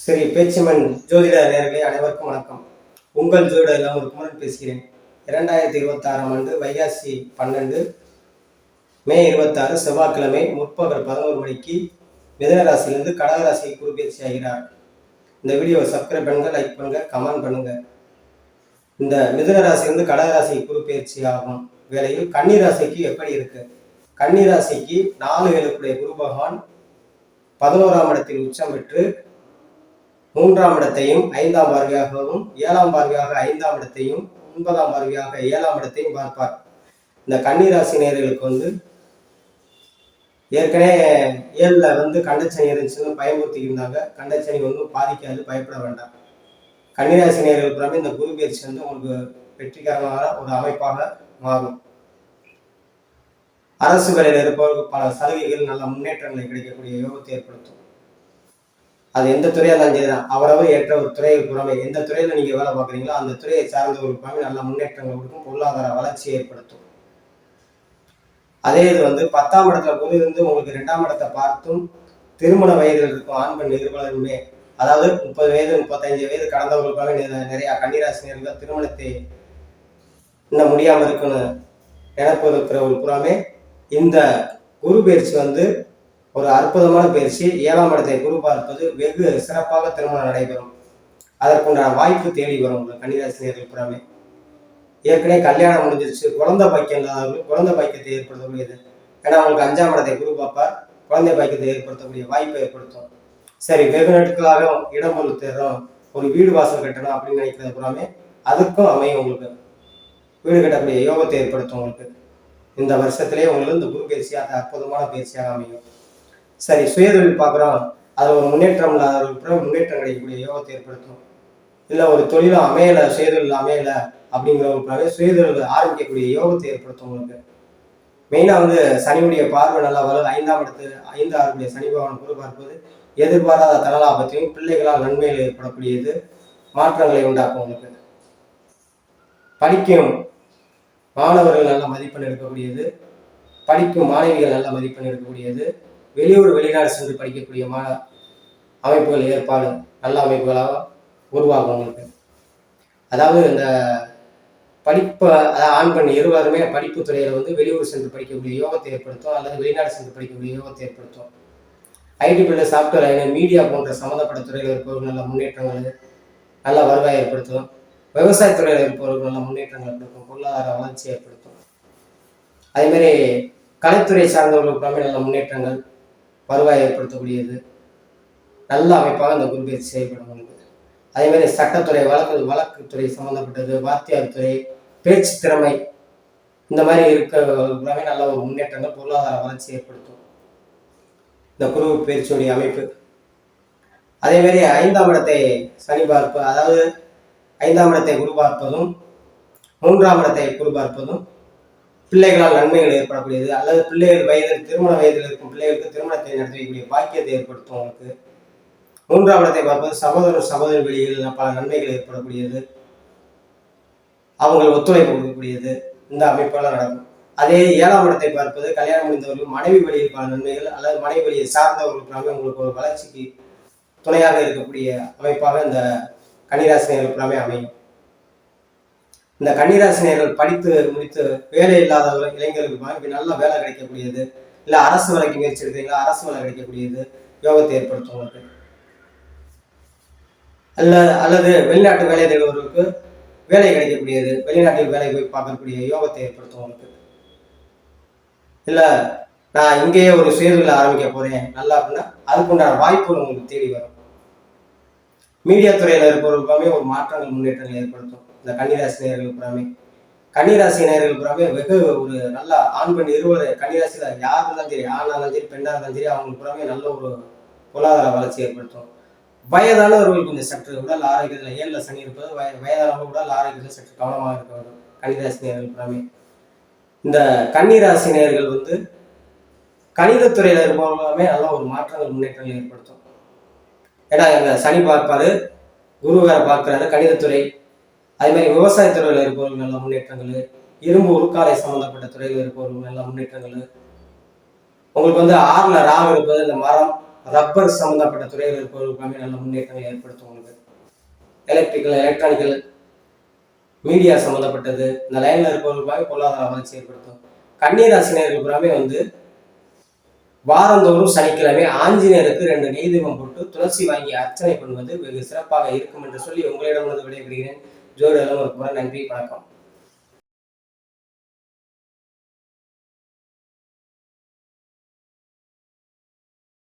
சரி, பேச்சுமன் ஜோதிட நேயர்களே அனைவருக்கும் வணக்கம். உங்கள் ஜோதிட இல்லாமல் குமரன் பேசுகிறேன். 2026ஆம் ஆண்டு வைகாசி 12 மே 26 செவ்வாய்க்கிழமை முற்பகல் 11 மணிக்கு மிதுன ராசியிலிருந்து கடக ராசிக்கு குரு பயிற்சி ஆகிறார். இந்த வீடியோவை சப்ஸ்கிரைப் பண்ணுங்க, லைக் பண்ணுங்க, கமெண்ட் பண்ணுங்க. இந்த மிதுன ராசியிலிருந்து கடக ராசிக்கு குரு பயிற்சி ஆகும் வேளையில் கன்னி ராசிக்கு எப்படி இருக்கு? கன்னி ராசிக்கு 4 ஏழுக்குடைய குரு பகவான் 11ஆம் இடத்தில் உச்சம் பெற்று 3ஆம் இடத்தையும் 5ஆம் பார்வையாகவும் 7ஆம் பார்வையாக 5ஆம் இடத்தையும் 9ஆம் பார்வையாக 7ஆம் இடத்தையும் பார்ப்பார். இந்த கன்னி ராசி நேயர்களுக்கு ஏற்கனவே 7ல் கண்டச்சனி இருந்துச்சுன்னு பயமுறுத்தி இருந்தாங்க. கண்டச்சனி ஒன்றும் பாதிக்காது, பயப்பட வேண்டாம். கன்னிராசி நேயர்களுக்கு இந்த குரு பயிற்சி உங்களுக்கு வெற்றிகரமான ஒரு அமைப்பாக மாறும். அரசு வேலையில் இருப்பவர்களுக்கு பல சலுகைகள், நல்ல முன்னேற்றங்களை கிடைக்கக்கூடிய யோகத்தை ஏற்படுத்தும். அது எந்த துறையாக இருந்தாலும் சரிதான், அவரவர் ஏற்ற ஒரு துறையை புறமே எந்த துறையில நீங்க வேலை பார்க்குறீங்களோ அந்த துறையை சார்ந்தவர்களுக்காக நல்ல முன்னேற்றங்கள் கொடுக்கும், பொருளாதார வளர்ச்சியை ஏற்படுத்தும். அதே இது 10ஆம் இடத்துல குரு உங்களுக்கு 2ஆம் இடத்தை பார்த்தும் திருமண வயதில் இருக்கும் ஆண் பெண் இருவருமே, அதாவது 30 வயது 35 வயது கடந்தவர்களுக்காக நிறைய கன்னிராசினியர்கள் திருமணத்தை இன்னும் முடியாம இருக்குன்னு நினைப்பு இருக்கிறவர்கள் புறாமே இந்த குரு பயிற்சி ஒரு அற்புதமான பயிற்சி. 7ஆம் இடத்தை குரு பார்ப்பது வெகு சிறப்பாக திருமணம் நடைபெறும். அதற்குண்டான வாய்ப்பு தேடி வரும் கன்னிராசினியர்கள் புறாமே. ஏற்கனவே கல்யாணம் முடிஞ்சிருச்சு, குழந்தை பாக்கியம் இல்லாதவர்கள் குழந்தை பாக்கியத்தை ஏற்படுத்தக்கூடியது. ஏன்னா அவங்களுக்கு 5ஆம் இடத்தை குரு பார்ப்பார், குழந்தை பாக்கியத்தை ஏற்படுத்தக்கூடிய வாய்ப்பை ஏற்படுத்தும். சரி, வெகு நாட்களாக இடம் பொருள் தேடுறோம், ஒரு வீடு வாசல் கட்டணும் அப்படின்னு நினைக்கிறது புறாமே அதுக்கும் அமையும். உங்களுக்கு வீடு கட்டக்கூடிய யோகத்தை ஏற்படுத்தும். உங்களுக்கு இந்த வருஷத்திலே உங்களுக்கு இந்த குரு பயிற்சி அற்புதமான பயிற்சியாக அமையும். சரி, சுயதொழில் பார்க்குறோம், அதில் ஒரு முன்னேற்றம் இல்லாதவர்களுக்கு முன்னேற்றம் கிடைக்கக்கூடிய யோகத்தை ஏற்படுத்தும். இல்லை ஒரு தொழிலும் அமையலை, சுயதொழில் அமையலை அப்படிங்கிறவங்களுக்காக சுயதொழில் ஆரம்பிக்கக்கூடிய யோகத்தை ஏற்படுத்தும். உங்களுக்கு மெயினாக சனியுடைய பார்வை நல்லா வரும். 5ஆம் இடத்து 5 6 சனி பகவான் குரு பார்ப்பது எதிர்பாராத தனலாபத்தையும் பிள்ளைகளால் நன்மைகள் ஏற்படக்கூடியது, மாற்றங்களை உண்டாக்கும். உங்களுக்கு படிக்கும் மாணவர்கள் நல்ல மதிப்பெண் எடுக்கக்கூடியது, படிக்கும் மாணவிகள் நல்ல மதிப்பெண் எடுக்கக்கூடியது, வெளியூர் வெளிநாடு சென்று படிக்கக்கூடிய அமைப்புகள் ஏற்பாடு நல்ல அமைப்புகளாக உருவாகும். உங்களுக்கு அதாவது இந்த படிப்பு ஆண் பெண் இருவருமே படிப்பு துறையில வெளியூர் சென்று படிக்கக்கூடிய யோகத்தை ஏற்படுத்தும், அல்லது வெளிநாடு சென்று படிக்கக்கூடிய யோகத்தை ஏற்படுத்தும். IT field, software line, media போன்ற சம்மந்தப்பட்ட துறையில் இருப்பவர்கள் நல்ல முன்னேற்றங்கள், நல்ல வருவாய் ஏற்படுத்தும். விவசாயத்துறையில் இருப்பவர்கள் நல்ல முன்னேற்றங்கள் ஏற்படுத்தும், பொருளாதார வளர்ச்சி ஏற்படுத்தும். அதே மாதிரி கலைத்துறை சார்ந்தவர்களுக்கு நல்ல முன்னேற்றங்கள், வருவாய் ஏற்படுத்தக்கூடியது நல்ல அமைப்பாக இந்த குரு பயிற்சி செயல்படும். அதே மாதிரி சட்டத்துறை, வழக்குத்துறை சம்பந்தப்பட்டது, வாத்தியார் துறை, பேச்சு திறமை, இந்த மாதிரி இருக்கிற நல்ல ஒரு முன்னேற்றங்கள், பொருளாதார வளர்ச்சி ஏற்படுத்தும் இந்த குரு பயிற்சியுடைய அமைப்பு. அதே மாதிரி 5ஆம் இடத்தை சனி பார்ப்பு, அதாவது 5ஆம் இடத்தை குரு பார்ப்பதும் 3ஆம் இடத்தை குரு பார்ப்பதும் பிள்ளைகளால் நன்மைகள் ஏற்படக்கூடியது, அல்லது பிள்ளைகள் வயதில் திருமண வயதில் இருக்கும் பிள்ளைகளுக்கு திருமணத்தை நடத்தக்கூடிய பாக்கியத்தை ஏற்படுத்தும். உங்களுக்கு 3ஆம் இடத்தை பார்ப்பது சகோதர வெளியில் பல நன்மைகள் ஏற்படக்கூடியது, அவங்க ஒத்துழைப்பு கொடுக்கக்கூடியது, இந்த அமைப்பெல்லாம் நடக்கும். அதே 7ஆம் இடத்தை பார்ப்பது கல்யாணம் முடிந்தவர்கள் மனைவி வழியில் பல நன்மைகள், அல்லது மனைவி வழியை சார்ந்தவர்களுக்காக உங்களுக்கு ஒரு வளர்ச்சிக்கு துணையாக இருக்கக்கூடிய அமைப்பாக இந்த கன்னிராசினியர்களுக்காக அமையும். இந்த கன்னிராசினியர்கள் படித்து முடித்து வேலை இல்லாதவர்கள் இளைஞர்களுக்கு நல்ல வேலை கிடைக்கக்கூடியது, இல்லை அரசு வேலைக்கு முயற்சி எடுக்கிறீங்களா அரசு வேலை கிடைக்கக்கூடியது யோகத்தை ஏற்படுத்தும். உங்களுக்கு அல்லது வெளிநாட்டு வேலை தேடுபவர்களுக்கு வேலை கிடைக்கக்கூடியது, வெளிநாட்டில் வேலை போய் பார்க்கக்கூடிய யோகத்தை ஏற்படுத்தும். உங்களுக்கு இல்லை நான் இங்கேயே ஒரு சுயதொழில் ஆரம்பிக்க போறேன் நல்லா அப்படின்னா அதுக்குண்டான வாய்ப்புகள் உங்களுக்கு தேடி வரும். மீடியா துறையில இருப்பவர்களுக்காகவே ஒரு மாற்றங்கள், முன்னேற்றங்கள் ஏற்படுத்தும். இந்த கன்னிராசி நேயர்களுக்கு கன்னிராசி நேயர்களுக்கு வெகு ஒரு நல்ல ஆண் பெண் இருவர் கன்னிராசியில யார் இருந்தாலும் சரி, ஆணா இருந்தாலும் சரி, பெண்ணா இருந்தாலும் சரி, அவங்களுக்கு நல்ல ஒரு பொருளாதார வளர்ச்சி ஏற்படுத்தும். வயதானவர்கள் கொஞ்சம் சற்று உடல் ஆரோக்கியத்தில் 7ல் சனி இருப்பது வயதானவர்கள் உடல் ஆரோக்கியத்தில் சற்று கவனமாக இருக்க வேண்டும். கன்னிராசி நேயர்கள் இந்த கன்னிராசி நேயர்கள் கணிதத்துறையில இருப்பவர்களுமே நல்ல ஒரு மாற்றங்கள், முன்னேற்றங்கள் ஏற்படுத்தும். ஏன்னா எங்க சனி பார்ப்பாரு, குரு வேற பார்க்கிறாரு கணிதத்துறை. அதே மாதிரி விவசாயத்துறையில இருப்பவர்கள் நல்ல முன்னேற்றங்கள், இரும்பு உருக்காலை சம்பந்தப்பட்ட துறையில் இருப்பவர்கள் நல்ல முன்னேற்றங்கள். உங்களுக்கு 6ல் ராகு இருப்பது இந்த மரம் ரப்பர் சம்பந்தப்பட்ட துறையில் இருப்பவர்களுக்காக நல்ல முன்னேற்றங்களை ஏற்படுத்தும். உங்களுக்கு எலக்ட்ரிக்கல், எலக்ட்ரானிக்கல், மீடியா சம்பந்தப்பட்டது இந்த லைன்ல இருப்பவர்களுக்காக பொருளாதார வளர்ச்சி ஏற்படுத்தும். கன்னிராசினியர்கள் புறாமே வாரந்தோறும் சனிக்கிழமை ஆஞ்சநேயருக்கு 2 நெய் தீபம் போட்டு துளசி வாங்கி அர்ச்சனை பண்ணுவது வெகு சிறப்பாக இருக்கும் என்று சொல்லி உங்களிடம் விடைபெறுகிறேன். ஜோதிட நன்றி, வணக்கம்.